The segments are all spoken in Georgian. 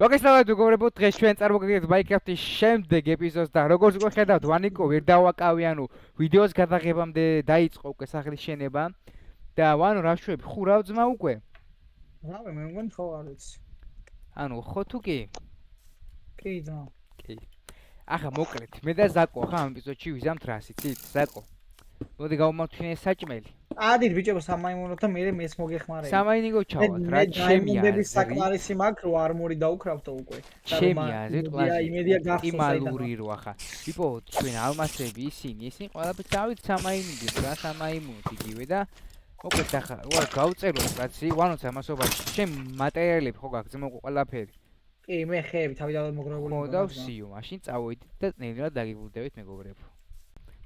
მოგესალმებით მეგობრებო, დღეს ჩვენ წარმოგიდგენთ Minecraft-ის შემდეგ ეპიზოდს და როგორც უკვე ხედავთ, ვანიკო ვერ დავაკავე, ანუ ვიდეოს გადაღებამდე დაიწყო უკვე სახლის შენება და ვანო რა შვები, ხურავ ძმა უკვე? რავი, მე მგონი ხო არ ვიცი. ანუ ხო თუ კი? კი ძმა. კი. ახლა მოკლედ, მე და ზაკო ხა ამ ეპიზოდში ვიზამთ რას იცით? ზაკო. მოდი გავმართვინე საჭმელი. ადით ბიჭო, სამაიმუნო და მე მეც მოგეხმარები. სამაინიგო ჩავალთ, რა შემია. მე საკმარისი მაქვს, რო არმორი დავუქრავთო უკვე. შემია, ზეთ კლასი. იმედია გახსოვს. იმალური რო ახლა. იპო, ჩვენ ალმასები ისინი ყველაფერი დავით სამაინიგი, რა სამაიმუნო იგივე და მოკლედ ახლა, ვარ გავწეროთ კაცი, ვანოც ამასობაში. შენ მატერიალები ხო გაქვს ძმო ყველაფერი? კი, მე ხეები თავიდანვე მოგროვებული. ხო და ვსიო, მაშინ წავედით და ნელა დაგიგულდებით მეგობრებო.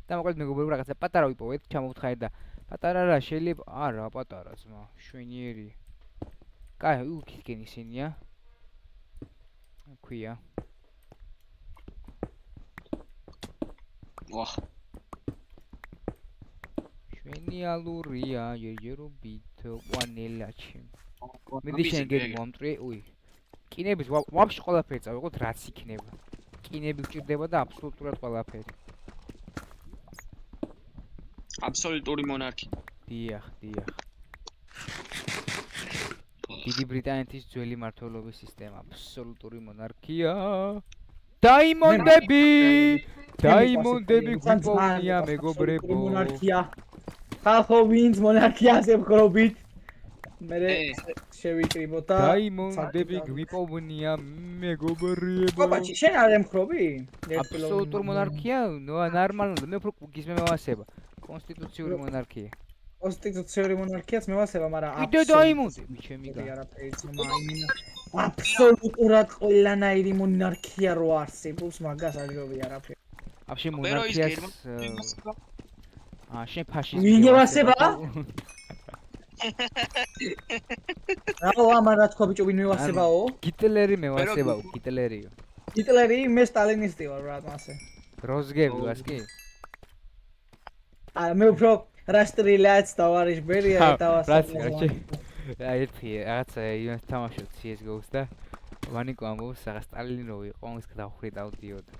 და მოკლედ მეგობრებო, რაღაცა პატარა ვიპოვეთ, ჩამოვთხარეთ და პატარა რა შეიძლება არა პატარა ძმა შვენიერი კაი უკითკენ ისინია ქვია ვახ შვენიალურია ჯერჯერობით ვანელაჩი მიდი შენ გები მომწრი უი კინების ვაფშე ყველაფერი წავიღოთ რაც იქნება კინები გჭირდება და აბსოლუტურად ყველაფერი აბსოლუტური მონარქია. დიახ. დიდი ბრიტანეთის ძველი მმართველობის სისტემა, აბსოლუტური მონარქია. დაიმონდები გვიპოვნია მეგობრებო. მონარქია. ხალხო ვინც მონარქიაზე ვხრობით. მე შევიკრიბოთ და დაიმონდები გვიპოვნია მეგობრებო. ოპაჩი, შენ არ ემხრობი? აბსოლუტურ მონარქია? ნო, ნორმალურად, მე უფრო გიზმე მევასება. კონსტიტუციური მონარქია. კონსტიტუციური მონარქიაც მევასება, მაგრამ კიდე დაიმონდები ჩემი გა. არაფერი ძმა იმინა. აბსოლუტურად ყველანაირი მონარქია რო არსებობს, მაგას აჯობი არაფერი. აბშე მონარქიას შენ ფაშიზმი. ვინ მევასება? რაო ამან რა თქვა ბიჭო, ვინ მევასებაო? გიტლერი მევასებაო, გიტლერიო. გიტლერი, მე სტალინისტი ვარ რა მასე. როზგები ვას კი? მე უფრო რასტრილაც დავარიშ ბერია დავასწავლე. ერთი რაღაცა იმას თამაშობ CS:GO-ს და ვანიკო ამბობს რაღაც სტალინოვი იყო, ის დავხრიდავდიოდა.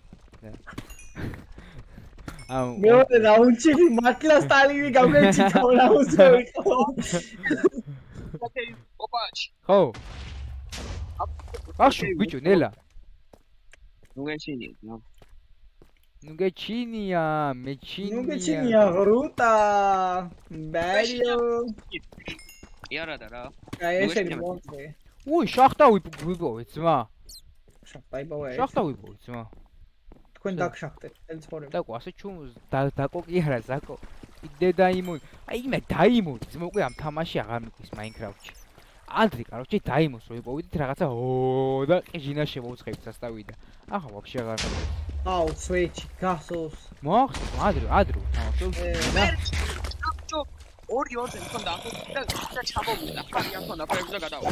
მე რაუნდში მართლა სტალინი გავგეჩიტო რაუნდზე იყო. ოპაჩი. ხო. აშო ბიჭო ნელა. Nu che cinia, me cinia. Nu che cinia, ruta. Bello. Iara da ra. Ai esce monte. Ui, შახტა ვიპოვეთ ძმა. შახტა იპოვეთ. შახტა ვიპოვეთ ძმა. თქვენ დაგშახტეთ, ელცხოვრები. დაკო ასე ჩუმს დაკო კი არა ზაკო. იდე დაიმონ. აი მე დაიმონ, ძმა უკვე ამ თამაში აღარ მიყვის Minecraft-ში. ანდრი, короче, დაიმოს რო ვიპოვეთ რაღაცა და ყიჟინა შემოვცხებთ სასტავი და ახლა ვაფშე აღარ მიყვის. აუ, სვეჩი, გასოს. მოახსოვს, ადრე. ორი ორზე მქონდა და ჩამოვიდა. ხარი მქონდა პროექტს და გადავიდა.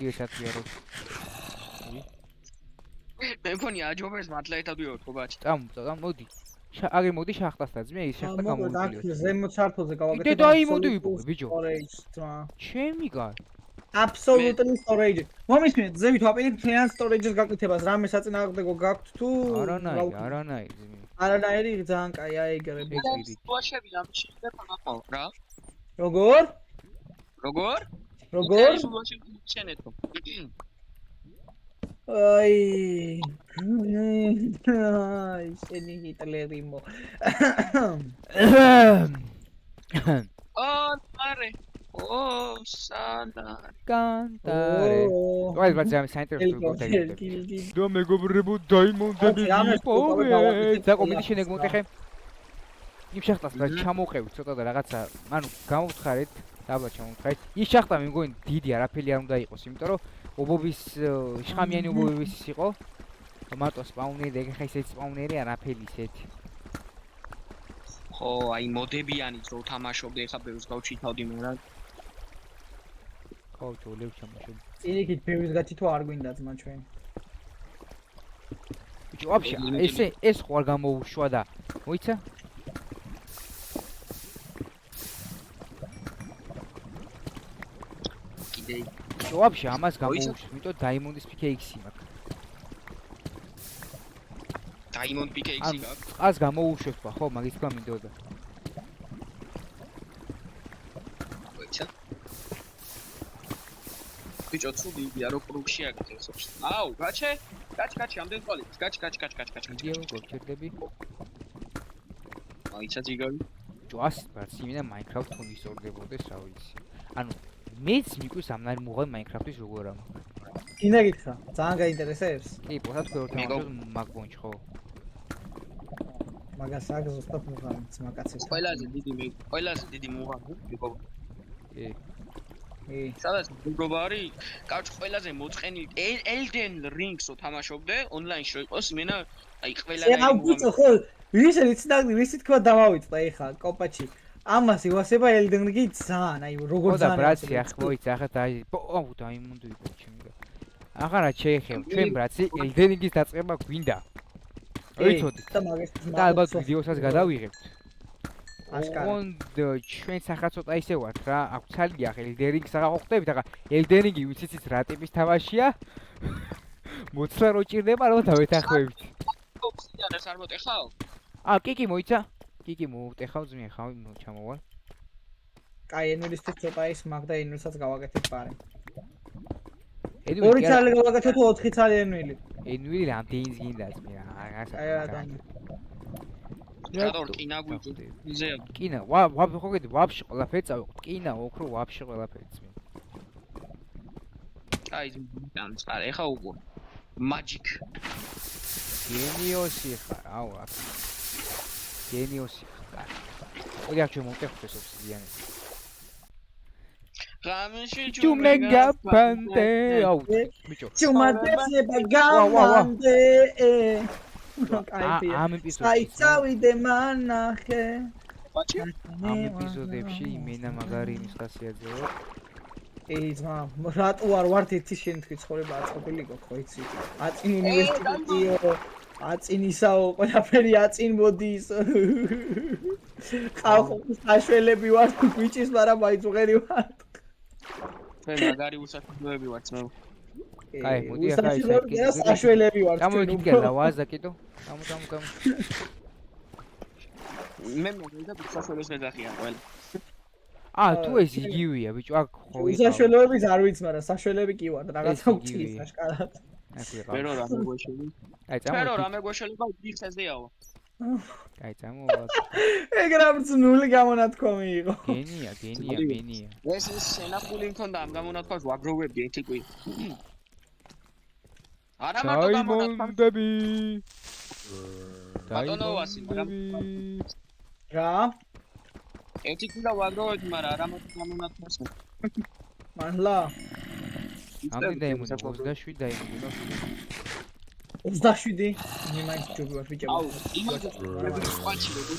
იესაციერო. მე მქონია აჯობებს მართლაეთადვე ხო ბაჭი. წამ, მოდი. აგერ მოდი შახტასთან ძმე, ის შახტა გამოვიდიო. მოდი, ზემოთ სართულზე გავაკეთე. იდე დაიმონდი ვიპოვე, ბიჭო. ჩემი გარ. Absolutely storage. მომისმენთ, ზევით ვაპირებ ფლიან storage-ს გაკეთებას, რამე საწინააღმდეგო გაქვთ თუ არანაირი. არანაირი ძალიან კაი აიგრები. სუაშები ამში დაფანახო რა. როგორ? შენეთო. აი. შენი ჰიტლერი მო. მარე. სანარ კანტარე. ვაი ბაძამ საინტერესო გოგოთაგები. და მეგობრებო დაიმონდები ვიპოვე. ზაკო მიდი შენ ეგ მოტეხე. იმ შახტას რა ჩამოყევით ცოტა და რაღაცა, ანუ გამოვთხარეთ, დაბლა ჩამოვთხარეთ. ის შახტა მე მგონი დიდი არაფერი არ უნდა იყოს, იმიტომ რომ ობობის შხამიანი ობობის ის იყო. მარტო სპაუნერი და ეხა ისეთი სპაუნერი არაფერი ისეთი. ხო, აი მოდებიანიც რო თამაშობდი, ეხა ბევრს გავჩითავდი მე რა. ხო, ჯოლებს ჩამოშობ. წილიქით ბევრს გათი თუ არ გვინდა ძმა ჩვენ. ბიჭო, ვაფშე, ეს ხო არ გამოუშვა და მოიცა? კიდე ბიჭო, ვაფშე, ამას გამოუშვა, იმიტომ დაიმონდის PKX-ი მაქვს. Diamond PKX-ი გაქვს. ას გამოუშვება, ხო, მაგის თქვა მინდოდა. მოიცა? ბიჭო, ცუდი იდეა რო კრუგში აგეთებს. აუ, გაჩე? გაჩ, ამდენ თვალით. გაჩ. ვიდეო გოგჭირდები. მოიცა ჯიგარი. ბიჭო, ას ვარც იმენა Minecraft ხომ ისწორდებოდეს, რა ვიცი. ანუ მეც მიკვირს ამნაირი მოღალ Minecraft-ის როგორ ამა. კიდე გითხრა, ძალიან გაინტერესებს. კი, პოსად თქვენ ორ თამაშს მაგბონჩ ხო? მაგას აქ ზუსტად მოღალ ძმაკაცებს. ყველაზე დიდი მოღალო იყო. კი. სადაც მეგობა არის, კაჭ ყველაზე მოწყენილი Elden Rings-ო თამაშობდე, ონლაინში რო იყოს, იმენა აი ყველანაირი აუ ბიჭო, ხო, ვისი თქვა დავავიწყდა ეხა კოპაჩი. ამას ივასება Elden Ring-ი ძალიან, აი როგორ ძალიან. ხო და ბრაცი, ახ მოიცა, ახლა აუ დაიმონდი იყო ჩემი. აღარა შეეხებ, ჩვენ ბრაცი Elden Ring-ის დაწყება გვინდა. ვიცოდი. და ალბათ ვიდეოსაც გადავიღებთ. აშკარა. ოღონდ ჩვენ სახა ცოტა ისე ვართ რა, აქ ცალკე ახლა Elden Ring-ს აღარ ხვდებით, ახლა Elden Ring-ი ვიცით ის რა ტიპის თამაშია? მოცლა რო ჭირდება, რომ დავეთანხმებით. ოფსიდიანებს არ მოტეხავ? კი მოიცა. კი მოვტეხავ ძმიან, ხავი ჩამოვალ. კაი, ენვილისთვის ცოტა ის მაგ და ენვილსაც გავაკეთებ პარე. ენვილი 2 ცალი გავაკეთე თუ 4 ცალი ენვილი. ენვილი რამდენიც გინდა ძმიან, აღარს. აი რა. რატო რკინა გვიჭირ? ზე. რკინა, ხო გედი, ვაფშე ყველაფერი წავიღოთ. რკინა, ოქრო, ვაფშე ყველაფერი ძმიან. აი ზამს არა, ეხა უყურ. Magic. გენიოსი ხარ, აუ რა. გენიოსი ხარ. ორი აქ შემოვტეხოთ ეს ოფსიდიანები. გამში ჯუმენგა პანტე, აუ ბიჭო. ჯუმადესება გავანდე. ამ ეპიზოდში. აი წავიდე მანახე. ამ ეპიზოდებში იმენა მაგარი იმის ხასიათზეა. ძმა, რატო არ ვართ ერთი შენი თქვი ცხოვრება აწყობილი გქო, ხო იცი? აწინ უნივერსიტეტიო, აწინ ისაო, ყველაფერი აწინ მოდის. ხალხის საშველები ვართ, გვიჭის, მაგრამ მაინც უღერი ვართ. ჩვენ მაგარი უსაშველოები ვართ მე. კაი, მოდი ახლა ისე საშველები ვართ. გამოგიდგენა ვაზა კიდო. გამო. მე მოგიდა უსაშველოს მეძახიან ყველა. თუ ეს იგივეა, ბიჭო, აქ ხო იყო. უსაშველოებიც არ ვიცი, მაგრამ საშველები კი ვართ, რაღაცა უჩლის აშკარად. მე რო რამე გვეშელი. აი, მე რო რამე გვეშელება დიხეზეაო. აი, წამოვალ. ეგ რა ბრძნული გამონათქვამი იყო. გენია. ეს შენახული მქონდა ამ გამონათქვამს ვაგროვებდი ერთი კვი. არა მარტო გამონათქვამი. ბატონოვასი, მაგრამ რა? ერთი კვირა ვაგროვებდი, მაგრამ არა მარტო გამონათქვამს. მართლა? ამი დაიმონდა 27 დაიმონდა. 27? მე მაინც ჯობი ვარ ბიჭო. აუ, იმას ყვაჩი როგორ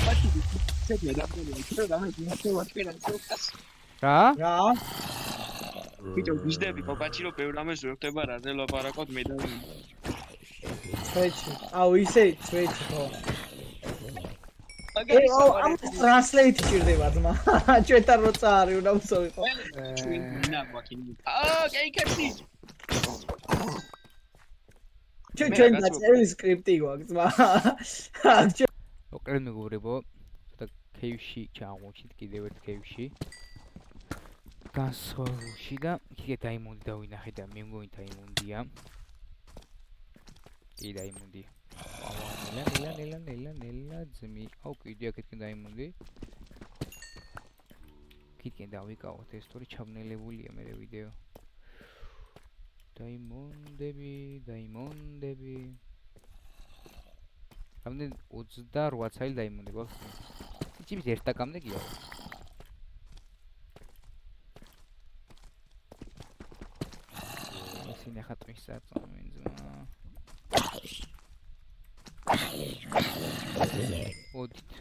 ყვაჩი შეგე დაგდები, ჩვენ დამეჭირე ვაჭირე. რა? ბიჭო, ვიზდები ყვაჩი რომ ბევრ რამეს ვერ ხდება რაზე ლაპარაკობ მე და სვეჩი. აუ, ისე სვეჩი ხო. აუ, ამ ტრანსლეიტი ჭირდება ძმა. ჩვენთან როცა არის უნდა ვსოვიყო. ჩვენ მინდა გვაქვს. კეიკებში. ჩვენ დაწერილი სკრიპტი გვაქვს ძმა. ოქრე მეგობრებო, ცოტა კეივში ჩამოვჩით კიდევ ერთ კეივში. გასხოვში და იქ დაიმონდი დავინახე და მე მგონი დაიმონდია. კი დაიმონდი. ნელა ძმი. აუ კიდე აქეთკენ დაიმონდი. კიდენ დავიკავოთ ეს თორე ჩაბნელებულია მე ვიდეო. დაიმონდები. ამდენ 28 წელი დაიმონდი გვაქვს. იცით ერთ დაკამდე გია. ისინი ხატვის საწამენ ძმა.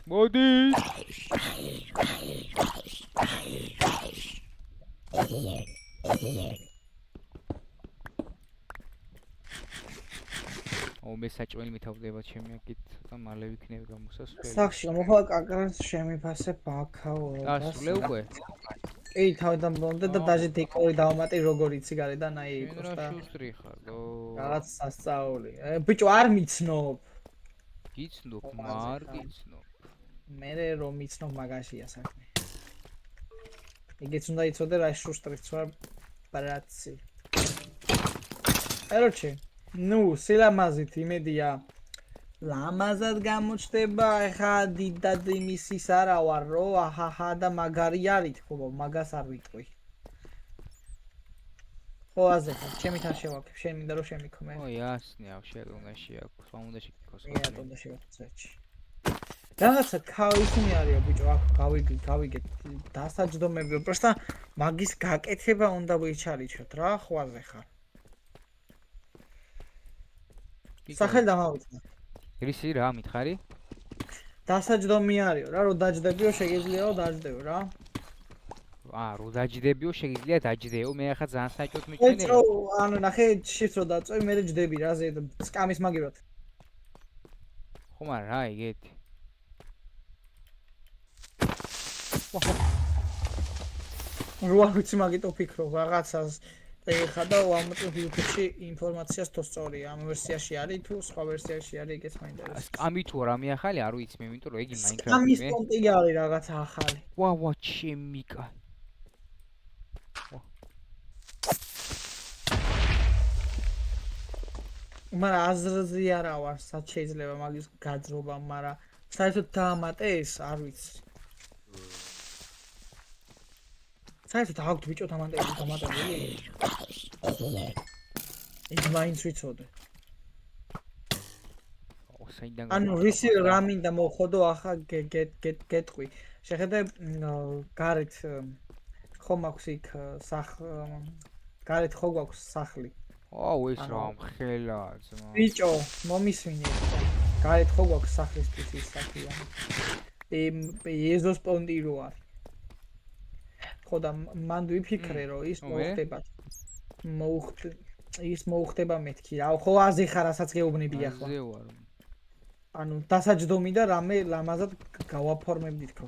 მოდით. მე საჭმელი მითავდება ჩემი აქეთ ცოტა მალე ვიქნები გამოსასვლელი. სახში მოხდა კაკრას შემიფასე ბაქაო. გასულე უკვე? კი, თავიდან მომდა და დაჟე დეკორი დავამატე როგორ იცი გარედან აი შენ რა შუსტრი ხარ, ო. რაღაც სასწაული. ბიჭო არ მიცნობ. გიცნობ, მარ გიცნობ. მე რომ მიცნობ მაგაშია საქმე. იგიც უნდა იცოდე რა შუსტრიც ვარ ბრატი. Короче, ну, სილამაზით იმედია ლამაზად გამოჩნდება, ეხა დიდად იმისის არა ვარ, რომ აჰაჰა და მაგარი არის თქო, მაგას არ ვიტყვი. ხო აზე ხარ, ჩემი თან შევაკებ, შენ მინდა რომ შემიქმე. ო, ясნია, შეგვიძლია შეაქვს, სამ უნდა შეკითხოს. უნდა შევაკეთე. რაღაცა ქაისუნი არისო ბიჭო, აქ გავიგეთ დასაჯდომები, უბრალოდ მაგის გაკეთება უნდა ვიჩარიჩოთ რა, ხო აზე ხარ. სახელ დამავიწყდა. რისი რა მითხარი? დასაჯდომი არისო რა, რომ დაჯდებიო შეგიძლიაო დაჯდეო რა. რო დაჯდებიო შეგიძლია დაჯდეო, მე ახლა ძალიან საჭოთ მიჩვენე. ეცრო, ანუ ნახე, შიც რო დაწვევი, მე ჯდები რა ზე სკამის მაგივრად. ხო მაგრამ რა იგეთი. რო არ ვიცი მაგიტო ფიქრობ რაღაცას და ეხა და ამოწევ YouTube-ში ინფორმაციას თო სწორია, ამ ვერსიაში არის თუ სხვა ვერსიაში არის, ეგეც მაინტერესებს. სკამი თუ რამე ახალი არ ვიცი მე, იმიტომ რომ იგი Minecraft-ი სკამის კონტი არის რაღაცა ახალი. ვა, ჩემიკა. მაგრამ აზრზე არა ვარ, სად შეიძლება მაგის გაძრობა, მაგრამ საერთოდ დაამატე ეს, არ ვიცი. საერთოდ აქვთ ბიჭო დამატებული? ის მაინც ვიცოდე. ანუ რისი რა მინდა მოხოდო ახლა გეტყვი. შეხედე გარეთ ხო მაქვს იქ გარეთ ხო გვაქვს სახლი. აუ ეს რა მხელა ძმა. ბიჭო, მომისმინე. გარეთ ხო გვაქვს სახლისთვის ის სახია. ეზოს პონტი რო არის. ხო და მან ვიფიქრე რომ ის მოუხდება მეთქი რა ხო აზე ხარ რასაც გეუბნები ახლა აზე ვარ ანუ დასაჯდომი და რამე ლამაზად გავაფორმებდი თქო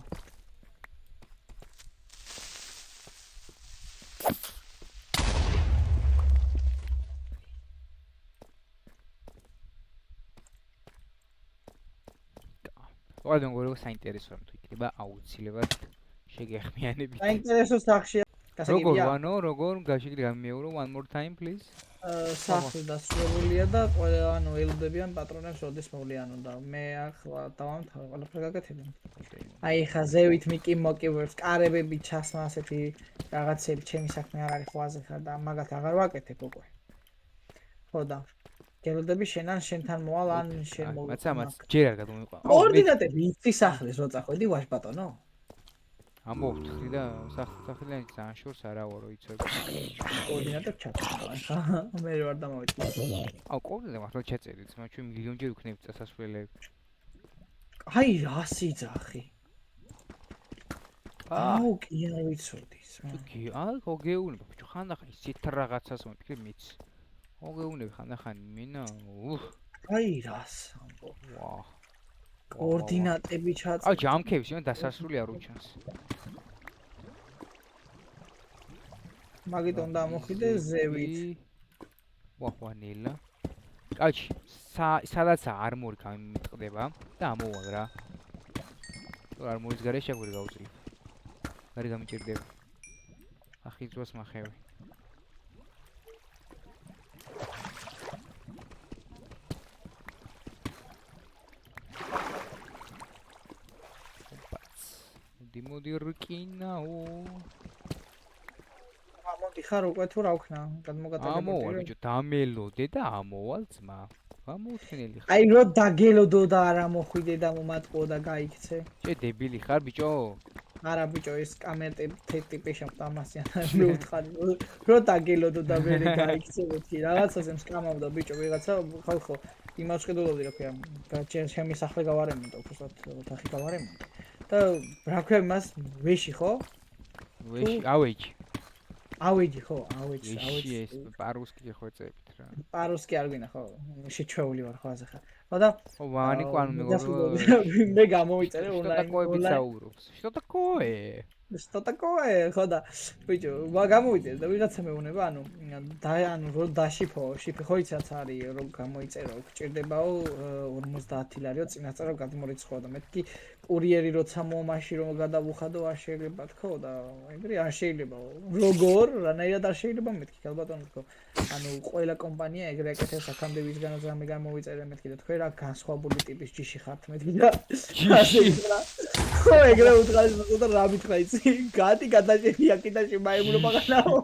ვარდონ გორე საინტერესოა თუ იქნება აუცილებლად შეგეხმიანებით. საინტერესო სახშია. როგორ გაშიგდი გამიეურო one more time please. სახლი დასრულებულია და ყველა ანუ ელოდებიან პატრონებს როდის მოვლიანო და მე ახლა დავამთავრე ყველაფერი გაკეთებინე. აი ხა ზევით მიკი მოკივებს, კარებები ჩასმა ასეთი რაღაცები ჩემი საქმე არ არის ხვაზე ხარ და მაგათ აღარ ვაკეთებ უკვე. ხო და გელოდები შენან შენთან მოვალ ან შენ მოვალ. მაც ჯერ არ გადმოიყვა. კოორდინატები იცი სახლის რო წახვედი ვაჟ ბატონო? ამოვთხრი და სახლიდან ძალიან შორს არა ვარო იცოდი. კოორდინატები ჩაწერა ხა მე ვარ დამოვიწყე. აუ კოორდინატები ახლა ჩაწერე ძმა ჩვენ მილიონჯერ ვქნებით წასასვლელები. აი რა სიძახი. აუ კი არ ვიცოდი ძმა. კი აი გოგეუნება ბიჭო ხანდახან ისეთ რაღაცას მოფიქრე მეც. გოგეუნები ხანდახან მინა აი რას ამბო. ვა კოორდინატები ჩაწერე. აი ჯამქებს იმენ დასასრულია რო ჩანს. მაგით უნდა მოხიდე ზევით. ვახვანელა. კაჩი, სადაც არმორი გამიტყდება და ამოვალ რა. თუ არმორის გარეშე შეგვიძლია გავუწრი. გარი გამიჭირდება. ახიძვას მახევი. მოდი რკინაო. მოდი ხარ უკვე თუ რა ვქნა? გადმოგატარებული. ამოვალ ბიჭო, დამელოდე და ამოვალ ძმა. გამოვხნელი ხარ. აი რო დაგელოდო და არა მოხვიდე და მომატყო და გაიქცე. შე დებილი ხარ ბიჭო? არა ბიჭო, ეს კამერტები ტიპი შეხვდა ამასიან. მე ვთხარი რო დაგელოდო და ვერ გაიქცე მეთქი. რაღაცაზე მსკამავდა ბიჭო, ვიღაცა ხო იმას ხედავდი რა ქვია. ჩემი სახლი გავარემონტო, უბრალოდ ოთახი გავარემონტო. და რა ქვია მას ვეში ხო? ვეში, ავეჯი. ავეჯი ხო, ავეჯი. ეს პარუსკი ხო ეწებით რა. პარუსკი არ გვინა ხო? შეჩვეული ვარ ხო აზახა. ხო და ო ვანი კვან მე გამოვიწერე საუბრობს. Что такое? Что такое? ხო და ბიჭო, გამოვიწერე და ვიღაცა მეუნება, ანუ რო დაშიფო, შიფი ხო იცაც არის, რომ გამოიწერო, გჭირდებაო 50 ლარიო წინასწარ გადმორიცხო და მეთქი კურიერი როცა მომაში რომ გადავუხადო არ შეიძლება თქო და ეგრე არ შეიძლება როგორ რანაირად არ შეიძლება მეთქი ალბათონ თქო ანუ ყველა კომპანია ეგრე აკეთებს აქამდე ვისგანაც რამე გამოვიწერე მეთქი და თქვენ რა განსხვავებული ტიპის ჯიში ხართ მეთქი და ასე ითხრა ხო ეგრე უთხარი და რა მითხრა იცი გადი გადაჭერი აკიდაში მაიმუნობა განაო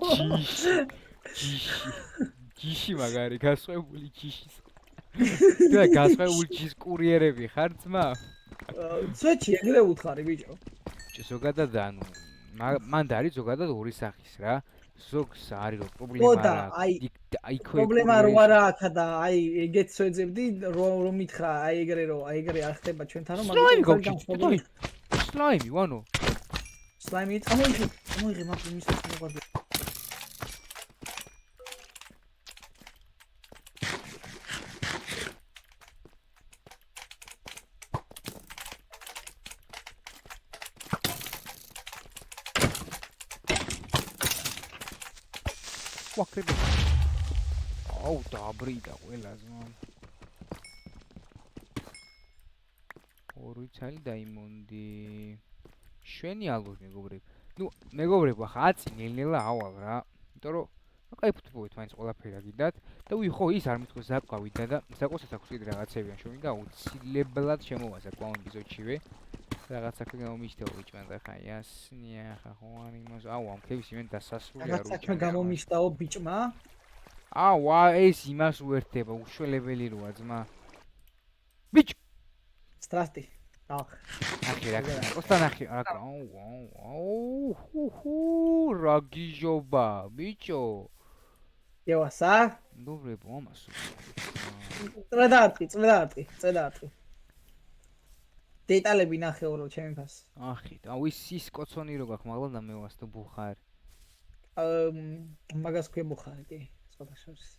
ჯიში მაგარი განსხვავებული ჯიშის და განსხვავებული ჯიშის კურიერები ხარ ძმა ცოტი ეგრე უთხარი ბიჭო. ზოგადად ანუ მანდ არის ზოგადად ორი სახის რა. ზოგს არის რომ პრობლემა აი პრობლემა რო არა აქა და აი ეგეც შეძებდი რომ მითხრა აი ეგრე რომ აი ეგრე არ ხდება ჩვენთან რომ მაგიტო სლაიმი ვანო სლაიმი ამოიღე მაგ იმის მოყვა ვაკრები. აუ დაბრიდა ყველაზე. ორი ცალი დაიმონდი. შვენი ალოს მეგობრები. ნუ მეგობრებო, ხა აწინ ნელ-ნელა ავალ რა. იმიტომ რომ კაიფთვით მაინც ყველაფერი აგიდათ და ხო ის არ მithქოს ზაკვავიდა და ზაკვასაც აქვს კიდე რაღაცები ან შომინდა აუცილებლად შემოვაზაკვა ეპიზოდშივე. რაღაცა გამომიშთეო ბიჭმან და ხა იასნია ხა ხო არ იმას აუ ამ ქევის იმენ დასასრული არ რაღაცა გამომიშთაო ბიჭმა აუ ეს იმას უერთდება უშველებელი როა ძმა ბიჭ სტრასტი ახი რა ოსთან ახი აუ რა გიჟობა ბიჭო ევასა ნუბრებო ამასო წვედაარტყი დეტალები ნახეო რო ჩემი ფას. ახი, აუ ის კოცონი რო გაქვს მაგალ და მე ვასტო ბუხარ. მაგას ქვია ბუხარი კი, სხვა შორის.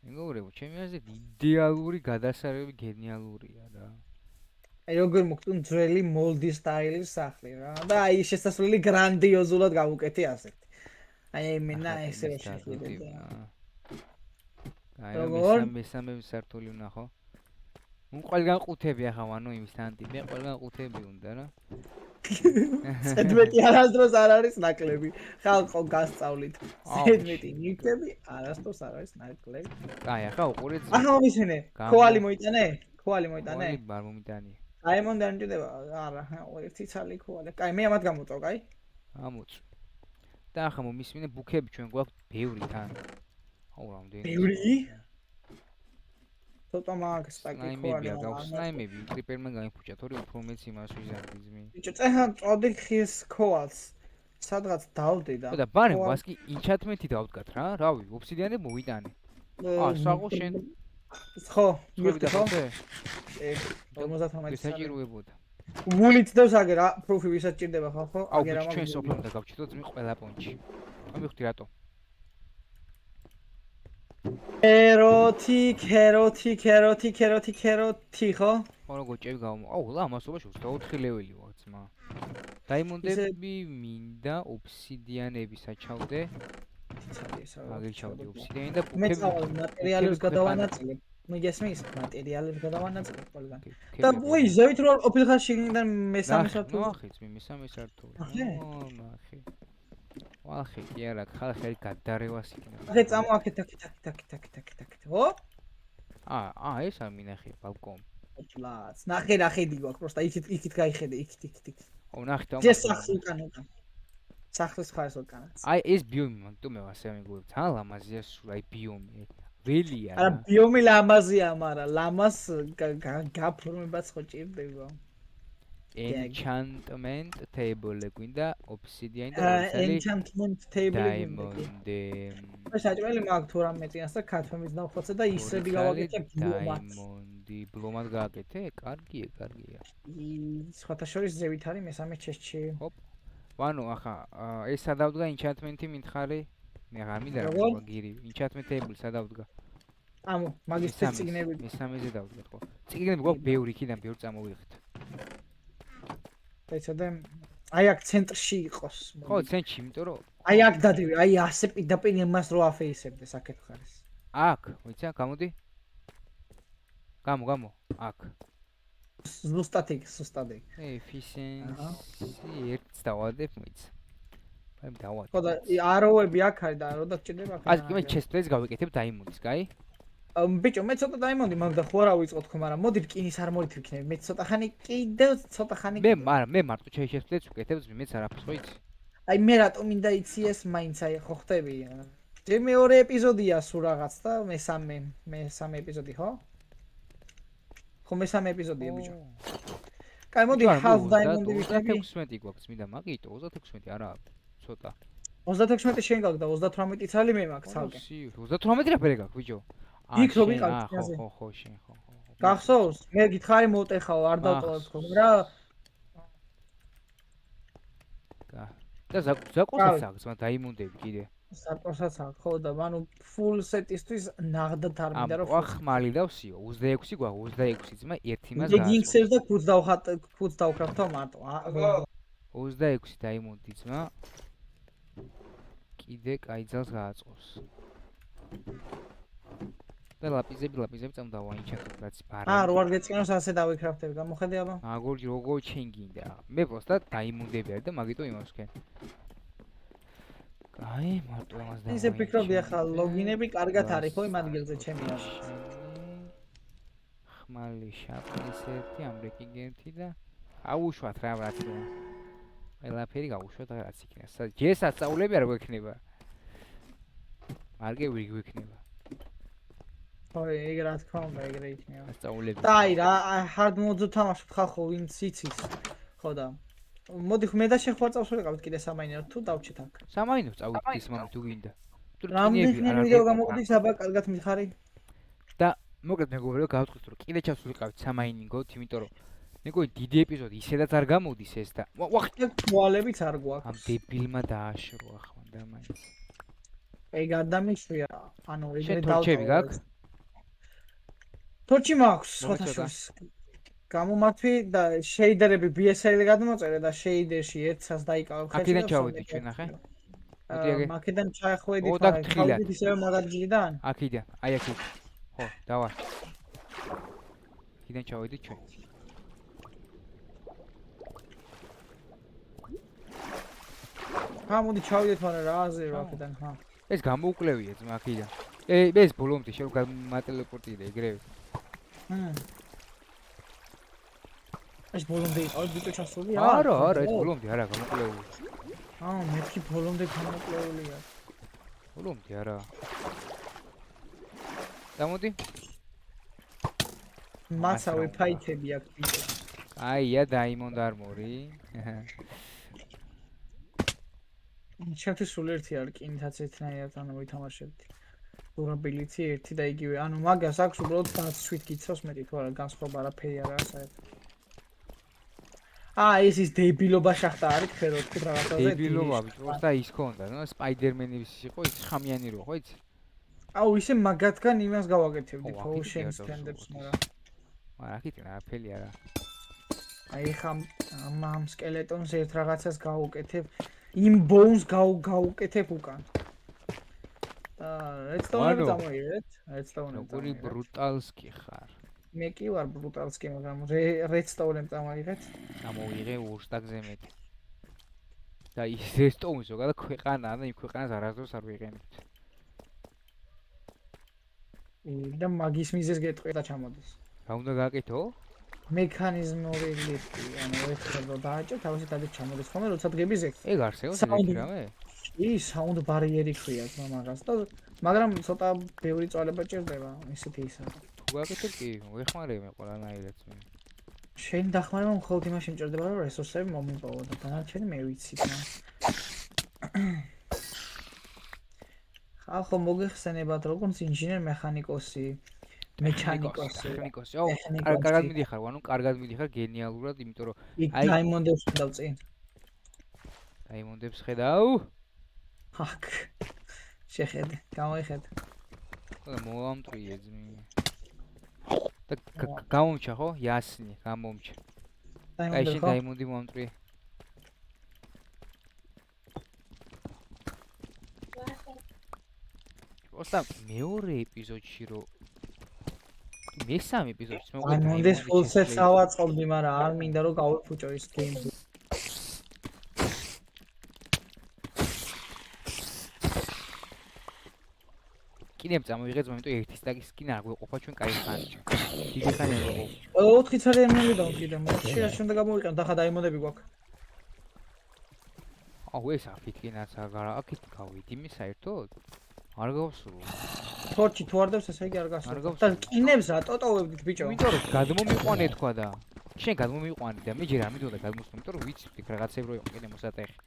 მეგობრებო, ჩემი აზრით იდეალური გადასარევი გენიალურია რა. აი როგორ მოგწუნ ძველი მოლდი სტაილის სახლი რა და აი შესასვლელი გრანდიოზულად გავუკეთე ასეთ. აი მენა ესე შეხედე. აი მესამე სართული ვნახო. ყველგან ყუთები ახლა ვანო იმის თანტი მე ყველგან ყუთები უნდა რა 11 არასდროს არ არის ნაკლები ხალხო გასწავლით 11 ნიკვები არასდროს არ არის ნაკლები აი ახლა უყურე ახლა მომისმენე ქოალი მოიტანე ქოალი არ მომიტანი აი მონდანჯდება არა ერთი ცალი ქოალი კაი მე ამათ გამოწო კაი ამოწ და ახლა მომისმენე ბუქები ჩვენ გვაქვს ბევრი თან აუ რამდენი ბევრი ცოტა მაგ სტაკი ქოალი აქვს სნაიმები კრიპერმა გაიფუჭა თორე უფრო მეც იმას ვიზარდი ძმი ბიჭო წეჰა წოდი ხის ქოალს სადღაც დავდე და და ბარემ ვასკი ინჩათმენტი დავდგათ რა რავი ოფსიდიანე მოვიტანე საღო შენ ხო მივიდე ხო 59 საჭიროებოდა ვულით დევს აგე რა პროფი ვისაც ჭირდება ხო აგე რა ჩვენ სოფლთან და გავჩიტო ძმი ყველა პონჩი ამიხდი რატო ქეროთი ხო? ხო როგორ ჭევი გამო. აუ ლა ამასობაში 24 ლეველი ვარ ძმა. დაიმონდები მინდა ოფსიდიანები საჩავდე. აგიჩავდე ოფსიდიანი და მე წავალ მატერიალებს გადავანაწილებ. მიგესმის მატერიალებს გადავანაწილებ ყველგან. და ვაი ზევით რო ოფილხა შიგნიდან მესამე სართული. ნახე ძმი მესამე სართული. ნახე. ვახე კი არა ხალხი გადარევას იქნება. ახე წამოაკეთ აქეთ. ო? ეს არ მინახე ბალკონი. პლაც. ნახე ხედი გვაქვს, პროსტა იქით გაიხედე, იქით. ო ნახე და სახლის ხარს უკანაც. აი ეს ბიომი მანდ მე ასე მეგობრებო, თან ლამაზია სულ აი ბიომი. ველია რა. არა ბიომი ლამაზია, მაგრამ ლამას გაფორმებაც ხო ჭირდება. enchantment table გვინდა obsidian და enchantment table diamond საჭმელი მაქვს თუ რამე წინას და ქათმის დავხოცე და ისები გავაკეთე diamond ბლომად გააკეთე კარგია სხვათა შორის ზევით არის მესამე ჩესტში ჰოპ ვანო ახლა ეს სადავდგა enchantment-ი მითხარი? მე აღარ მინდა რა როგორ? გირი. enchantment table სადავდგა. ამო, მაგისტრის წიგნები. მესამეზე დავდგა ხო. წიგნები გვაქვს ბევრი, იქიდან ბევრი წამოვიღეთ. ეცადე აი აქ ცენტრში იყოს. ხო, ცენტრში, იმიტომ რომ აი აქ დადივი, აი ასე პირდაპირ იმას რო აფეისებდეს აქეთ ხარეს. აქ, ვიცი, გამოდი. გამო, აქ. ზუსტად იქ. efficiency ერთს დავადებ, ვიცი. აი დავადებ. ხო და აროვები აქ არის და რო დაჭირდება ხა. აი, მე chest-ს გავიკეთებ diamond-ის, კაი? ბიჭო, მე ცოტა diamond-ი მაგ და ხო არა ვიწყო თქო, მაგრამ მოდი რკინის არმორით ვიქნები. მე ცოტა ხანი კიდევ ცოტა ხანი. მე მარტო chest-ს ვკეთებ, მეც არაფერს ხო იცი? აი მე რატომ მინდა იცი ეს მაინც აი ხო ხტები. ჯერ მეორე ეპიზოდია სულ რაღაც და მესამე ეპიზოდი ხო? ხო მესამე ეპიზოდია ბიჭო. კაი მოდი half diamond-ი ვიქნები. 36 გვაქვს, მინდა მაგიტო 36 არა, ცოტა. 36 შენ გაქვს და 38 ცალი მე მაქვს ცალკე. 38 რაფერი გაქვს, ბიჭო? იქ რო ვიყავ წინაზე. ხო, შენ ხო. გახსოვს? მე გითხარი მოვტეხაო, არ დავტოვებ თქო, რა. და ზაკოსაც აქვს, მაგრამ დაიმუნდები კიდე. საკოსაც აქვს, ხო და ანუ full set-ისთვის ნაღდად არ მინდა რომ ხმალი დავსიო, 26 გვაქვს, 26 ძმა ერთი მას გააწყო. გინგსებს და ქუდს დავკრავთო მარტო. 26 დაიმუნდი ძმა. კიდე კაი ძალს გააწყობს. და ლაპიზები წამდავა ინჩატად რაც ბარა. რო არ გეწინოს ასე დავიქრავთები, გამოხედე აბა. როგორ შენ გინდა. მე პროსტა დაიმუნდები არ და მაგიტო იმას ვქენ. კაი, მარტო ამას და. ისე ფიქრობდი ახლა ლოგინები კარგად არის ხო იმ ადგილზე ჩემი აზრით. ხმალი შაპლის ერთი, ამრეკი ერთი და აუშვათ რა რაც რა. ყველაფერი გავუშვათ რაც იქნება. ჯერ სასწაულები არ გვექნება. მარგე ვიგი გვექნება. ხო, ეგ რა თქმა უნდა, ეგრე იქნება. სასწაულები. და აი რა, hard mode-ზე თამაშობ ხალხო, ვინც იცის. ხო და მოდი მე და შენ ხوار წავს ვიყავთ კიდე სამაინო თუ დავჭით აქ. სამაინო წავიდით ის მომი თუ გინდა. რამდენი ვიდეო გამოგვდის აბა კარგად მიხარი. და მოკლედ მეგობრებო გავთქვით რომ კიდე ჩავს ვიყავთ სამაინინგოთ, იმიტომ რომ მეგონი დიდი ეპიზოდი ისედაც არ გამოდის ეს და ვახტე თვალებიც არ გვაქვს. ამ დებილმა დააშრო ახლა და მაინც. ეგ ადამიანია, ანუ ეგრე თორჩები გაქვს? თორჩი მაქვს სხვათაშორის. გამომართვი და შეიდერები BSL-ი გადმოწერე და შეიდერში 100-ს დაიკავებ ხეთში. აქედან ჩავედით ჩვენ ნახე. აქედან ჩახვედით გავდით ისევე მაგარჯილიდან? აქედან, აი აქედან. ხო, დავარ. აქედან ჩავედით ჩვენ. მოდი ჩავიდეთ, მაგრამ რაზე რა აქედან, ხა. ეს გამოუკლევია ძმა აქედან. ეს ბოლომდე შენ გამატელეპორტირე ეგრევე. ეს ბოლომდე იყო ბიტო ჩასული? არა, ეს ბოლომდე არა გამოკლეული. მეთქი ბოლომდე გამოკლეულია. ბოლომდე არა. გამოდი. მასავე ფაითები აქვს ბიტო. აია დაიმონდ არმორი. ჩემთვის სულ ერთი არ რკინითაც ერთნაირად ანუ ვითამაშებთ. durability ერთი და იგივე. ანუ მაგას აქვს უბრალოდ დაცვით გიცავს მეტი თუ არა განსხვავება არაფერი არ არის საერთოდ. ეს ის დებილობა შახტა არის ხერო თქვი რაღაცაზე. დებილობა ბიჭო და ის ქონდა, ნუ სპაიდერმენის იყო ის ხამიანი რო ხო იცი? ისე მაგათგან იმას გავაკეთებდი potion stand-ებს, მაგრამ აქეთ არაფერი არა. ხამ ამ სკელეტონს ერთ რაღაცას გავუკეთებ. იმ bones გავუკეთებ უკან. redstone-ები წამოიღეთ. redstone-ები. როგორი ბრუტალსკი ხარ. მე კი ვარ ბრუტალსკი, მაგრამ redstone-ები წამოიღეთ. გამოვიღე ურსტაგზე მეტი. და ის redstone ზოგადად ქვეყანა და იმ ქვეყანას არასდროს არ ვიყენებთ. და მაგის მიზეს გეტყვი და ჩამოდის. რა უნდა გააკეთო? მექანიზმური ლიფტი, ანუ ერთხელ რო დააჭერ, თავისით ადრე ჩამოდის ხოლმე, როცა დგები ზექს. ეგ არსებობს ეგეთი რამე? sound barrier-ი ქვია მაგას და მაგრამ ცოტა ბევრი წვალება ჭირდება, ისეთი ისა. თუ გააკეთებ კი, ვეხმარე მე ყველანაირად მე. შენ დახმარება მხოლოდ იმაში მჭირდება, რომ რესურსები მომიპოვო და დანარჩენი მე ვიცით რა. ხალხო მოგეხსენებათ როგორც ინჟინერ მექანიკოსი, მექანიკოსი. კარგად მიდიხარ, ანუ კარგად მიდიხარ გენიალურად, იმიტომ რომ აი დაიმონდებს დავწინ. დაიმონდებს ხედავ. აქ. შეხედე, გამოიხედე. და მოამტრიე ძმი. და გამომჩა ხო? იასნი, გამომჩა. აი შენ დაიმონდი მოამტრიე. ოსტა მეორე ეპიზოდში რო მესამე ეპიზოდში მოგყვება. დაიმონდის full set-ს ავაწყობდი, მაგრამ არ მინდა რომ გავიფუჭო ის game. სკინებს წამოიღეთ, იმიტომ ერთი სტაკის სკინა არ გვეყოფა ჩვენ კაი ხანი. დიდი ხანი არ გვეყოფა. 4 ცალიანი დავკიდე, შეიძლება უნდა გამოვიყენო, და ხა დაიმონდები გვაქვს. აუ ეს აფიქინაც აღარა, აქეთ გავიდი მე საერთოდ. არ გავსრულ. თორჩი თუ არ დევს, ესე იგი არ გასულ. და სკინებს რატოტოვებდით ბიჭო? იმიტომ რომ გადმომიყვანე თქვა და შენ გადმომიყვანე და მე ჯერ არ მიდოდა გადმოსვლა, იმიტომ რომ ვიცი იქ რაღაცები რო იყო კიდე მოსატეხი.